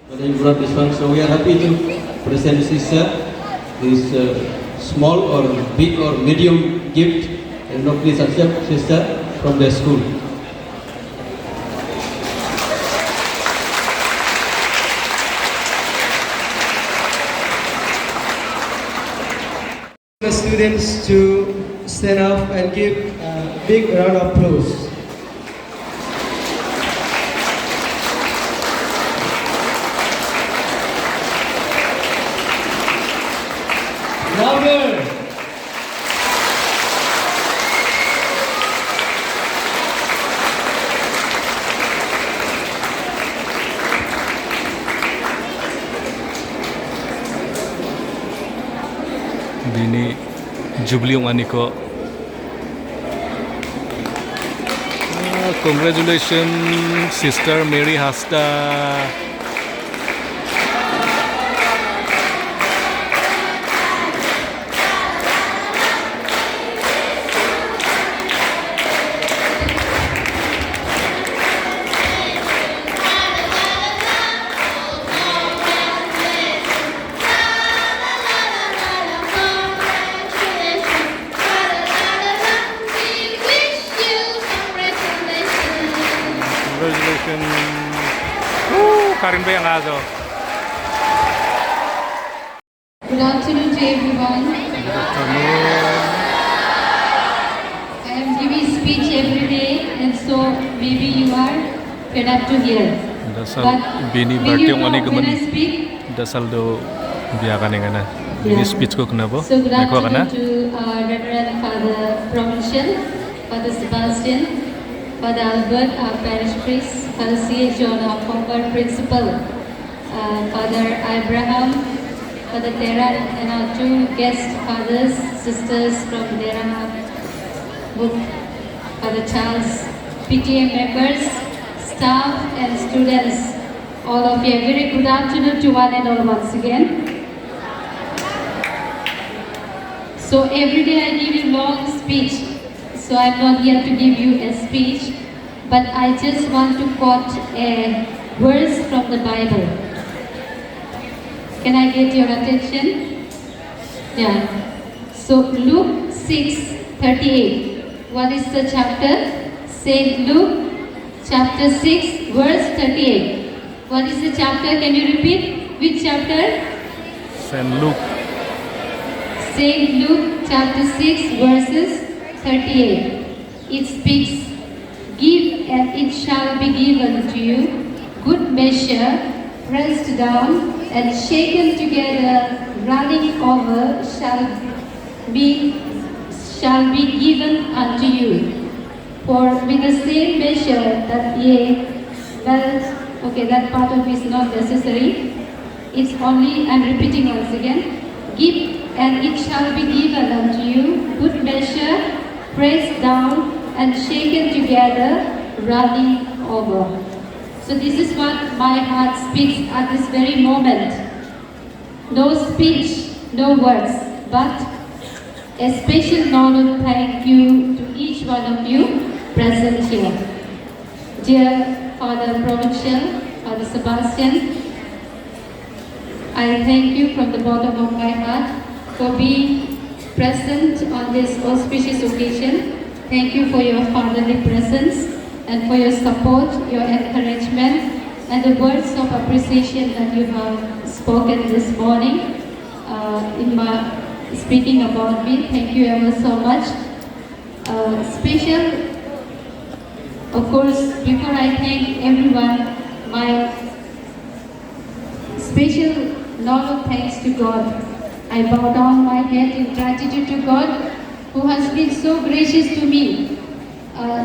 When you brought this one, so we are happy to present sister this small or big or medium gift, and now please accept sister from the school. The students to stand up and give a big round of applause. Louder! Bini Jubileum Aniko. Congratulations, Sister Mary Hasta. Congratulations. Karin ba yung aso? Good afternoon to everyone. Good afternoon. I am giving speech every day, and so maybe you are fed up to hear. Dasal But bini will you bartiong know ani when I gaman. speak? Dasal do biyakan nga na. Bini Yeah. speech ko kenapa? So good Nakuha ka na? afternoon to Reverend Father Provincial, Father Sebastian, Father Albert, our parish priest, Father C.A. John, our former principal, Father Abraham, Father Tera, and our two guest fathers, sisters from Dera, Father Charles, PTA members, staff and students, all of you, a very good afternoon to one and all once again. So every day I give you long speech, so I'm not here to give you a speech, but I just want to quote a verse from the Bible. Can I get your attention? Yeah. So Luke 6:38. What is the chapter? Saint Luke chapter 6 verse 38. What is the chapter? Can you repeat? Which chapter? Saint Luke. Saint Luke chapter 6 verses 38. It speaks, "Give and it shall be given to you, good measure, pressed down and shaken together, running over, shall be given unto you. For with the same measure that ye," well, okay, that part of it is not necessary. It's only, I'm repeating once again, "Give and it shall be given unto you, good measure, pressed down and shaken together, running over." So this is what my heart speaks at this very moment. No speech, no words, but a special note of thank you to each one of you present here. Dear Father Provincial, Father Sebastian, I thank you from the bottom of my heart for being present on this auspicious occasion. Thank you for your fatherly presence and for your support, your encouragement, and the words of appreciation that you have spoken this morning in my speaking about me. Thank you ever so much. Special, of course, before I thank everyone, my special note of thanks to God. I bow down my head in gratitude to God, who has been so gracious to me.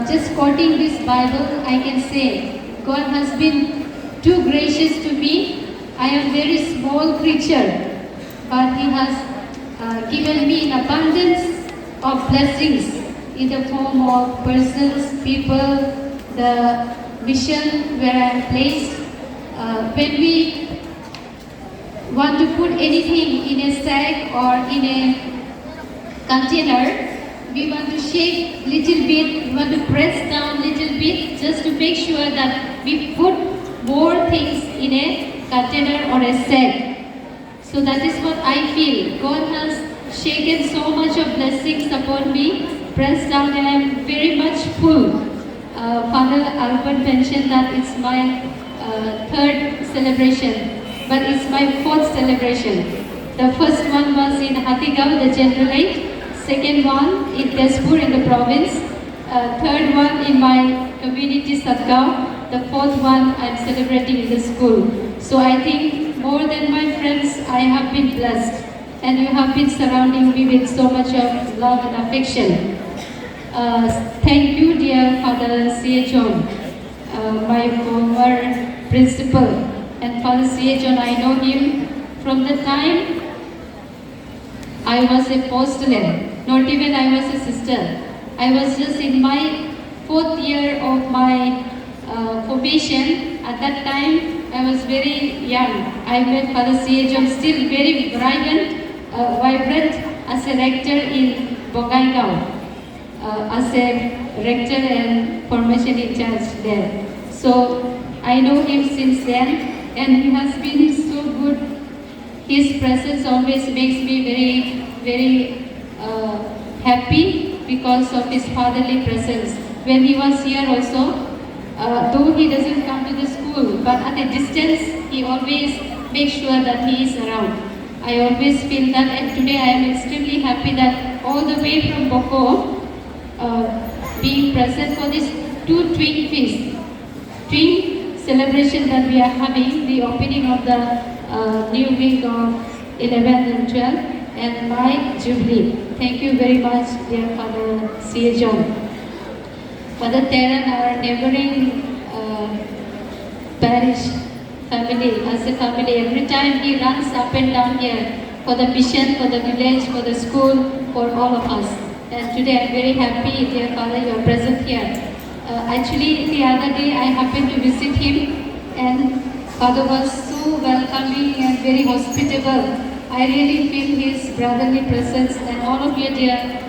Just quoting this Bible, I can say, God has been too gracious to me. I am very small creature, but He has given me an abundance of blessings in the form of persons, people, the mission where I am placed. When we want to put anything in a sack or in a container, we want to shake little bit, we want to press down little bit just to make sure that we put more things in a container or a set. So that is what I feel. God has shaken so much of blessings upon me, pressed down, and I am very much full. Father Albert mentioned that it's my third celebration, but it's my fourth celebration. The first one was in Hatigao, the Generalate. Second one in Tezpur in the province. Third one in my community Satgao. The fourth one I'm celebrating in the school. So I think more than my friends, I have been blessed. And you have been surrounding me with so much of love and affection. Thank you, dear Father C.A. John, my former principal. And Father C.A. John, I know him from the time I was a postulate, not even I was a sister. I was just in my fourth year of my formation. At that time, I was very young. I met Father C.A. John, still very vibrant as a rector in Bongaigaon, as a rector and formation in charge there. So I know him since then, and he has been so good. His presence always makes me very happy because of his fatherly presence. When he was here also, though he doesn't come to the school, but at a distance, he always makes sure that he is around. I always feel that, and today I am extremely happy that all the way from Boko, being present for this two twin celebration that we are having, the opening of the new wing of 11 and 12, and my Jubilee. Thank you very much, dear Father C.A. John. Father Teran, our neighboring parish family, as a family, every time he runs up and down here for the mission, for the village, for the school, for all of us. And today I'm very happy, dear Father, you are present here. Actually, the other day I happened to visit him, and Father was so welcoming and very hospitable. I really feel his brotherly presence, and all of you, dear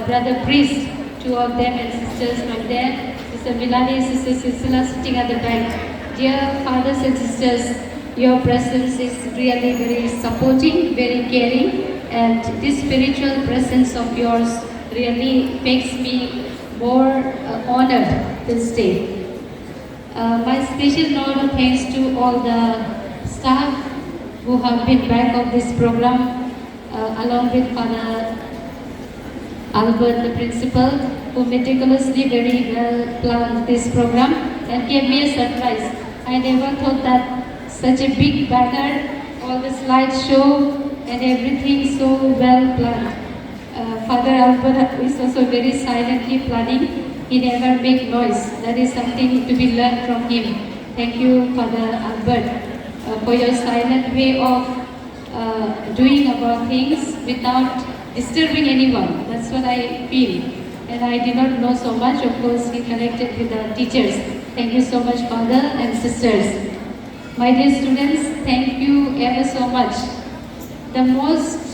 brother priest, two of them and sisters from there, Sister Milani and Sister Sisila sitting at the back. Dear fathers and sisters, your presence is really very supporting, very caring, and this spiritual presence of yours really makes me more honored this day. My special note of thanks to all the staff who have been back of this program, along with Father Albert, the principal, who meticulously very well planned this program and gave me a surprise. I never thought that such a big banner, all the slideshow and everything so well planned. Father Albert is also very silently planning. He never make noise. That is something to be learned from him. Thank you, Father Albert, for your silent way of doing about things without disturbing anyone. That's what I feel. And I did not know so much. Of course, he connected with the teachers. Thank you so much, Father and sisters. My dear students, thank you ever so much. The most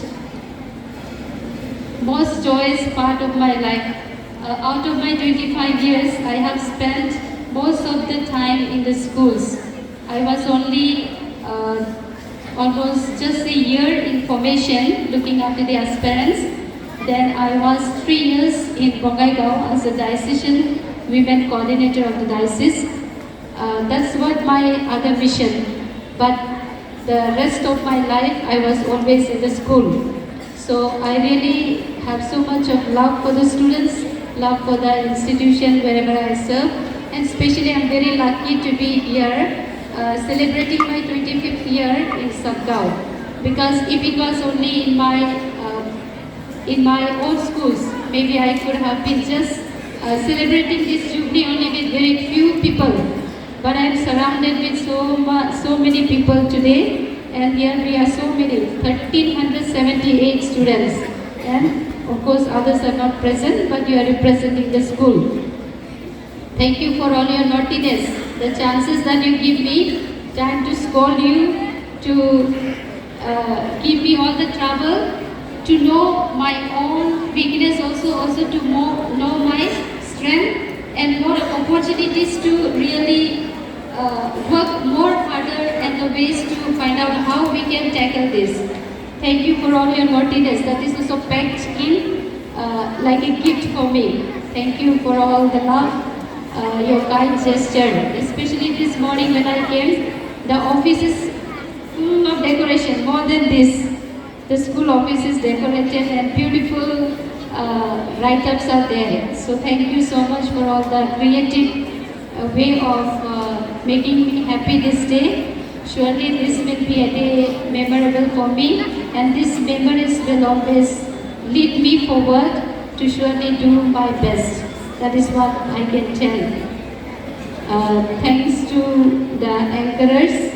joyous part of my life. Out of my 25 years, I have spent most of the time in the schools. I was only almost just a year in formation, looking after the aspirants. Then I was 3 years in Bongaigaon as a diocesan women coordinator of the diocese. That's what my other mission. But the rest of my life, I was always in the school. So I really have so much of love for the students, love for the institution wherever I serve, and especially I'm very lucky to be here celebrating my 25th year in Satgao. Because if it was only in my old schools, maybe I could have been just celebrating this jubilee only with very few people. But I am surrounded with so many people today, and here we are so many, 1,378 students. And of course others are not present, but you are representing the school. Thank you for all your naughtiness, the chances that you give me, time to scold you, to give me all the trouble, to know my own weakness also to know my strength, and more opportunities to really work more harder and the ways to find out how we can tackle this. Thank you for all your naughtiness that is also packed in like a gift for me. Thank you for all the love, your kind gesture. Especially this morning when I came, the office is full of decoration, more than this. The school office is decorated and beautiful write-ups are there. So thank you so much for all the creative way of making me happy this day. Surely this will be a day memorable for me, and these memories will always lead me forward to surely do my best. That is what I can tell. Thanks to the anchorers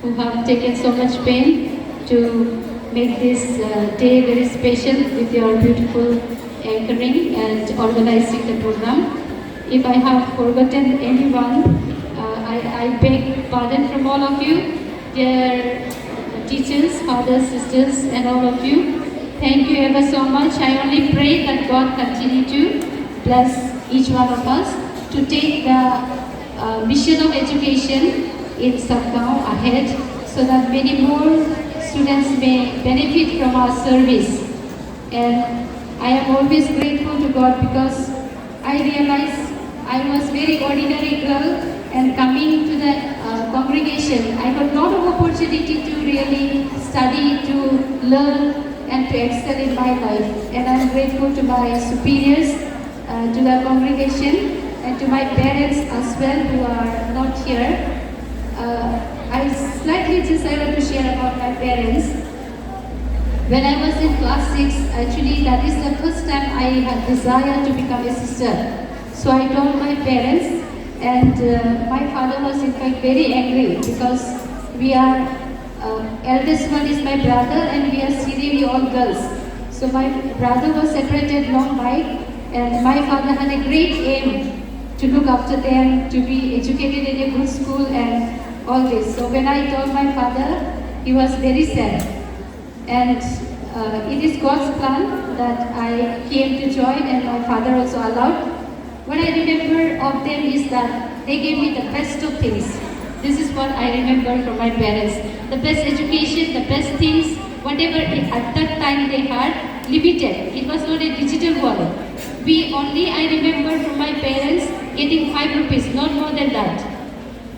who have taken so much pain to make this day very special with your beautiful anchoring and organizing the program. If I have forgotten anyone, I beg pardon from all of you, dear teachers, fathers, sisters, and all of you. Thank you ever so much. I only pray that God continue to bless each one of us to take the mission of education in Satgaon ahead, so that many more students may benefit from our service. And I am always grateful to God because I realize I was very ordinary girl, and coming to the congregation, I got a lot of opportunity to really study, to learn, and to excel in my life. And I am grateful to my superiors, to the congregation, and to my parents as well who are not here. I slightly decided to share about my parents. When I was in class 6, actually that is the first time I had desire to become a sister. So I told my parents, and my father was in fact very angry because we are, eldest one is my brother and we are serially all girls. So my brother was separated long back, and my father had a great aim to look after them, to be educated in a good school and all this. So when I told my father, he was very sad. And it is God's plan that I came to join, and my father also allowed. What I remember of them is that they gave me the best of things. This is what I remember from my parents. The best education, the best things, whatever at that time they had, limited. It was not a digital world. I remember from my parents getting 5 rupees, not more than that.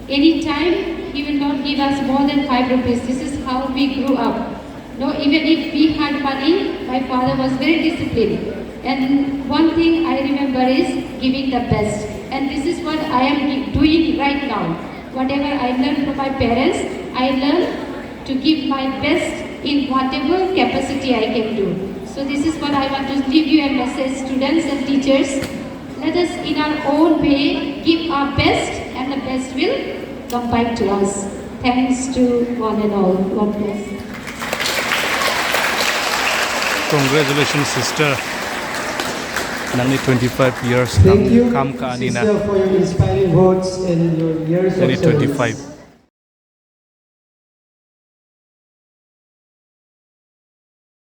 Any time he will not give us more than 5 rupees. This is how we grew up. No, even if we had money, my father was very disciplined. And one thing I remember is giving the best. And this is what I am doing right now. Whatever I learned from my parents, I learn to give my best in whatever capacity I can do. So this is what I want to leave you a message, students and teachers. Let us in our own way give our best, and the best will come back to us. Thanks to one and all. God bless. Congratulations, sister. Nangni 25 years Thank you, kam ka anina. sister, for your inspiring words and your years of Nangni service. 25.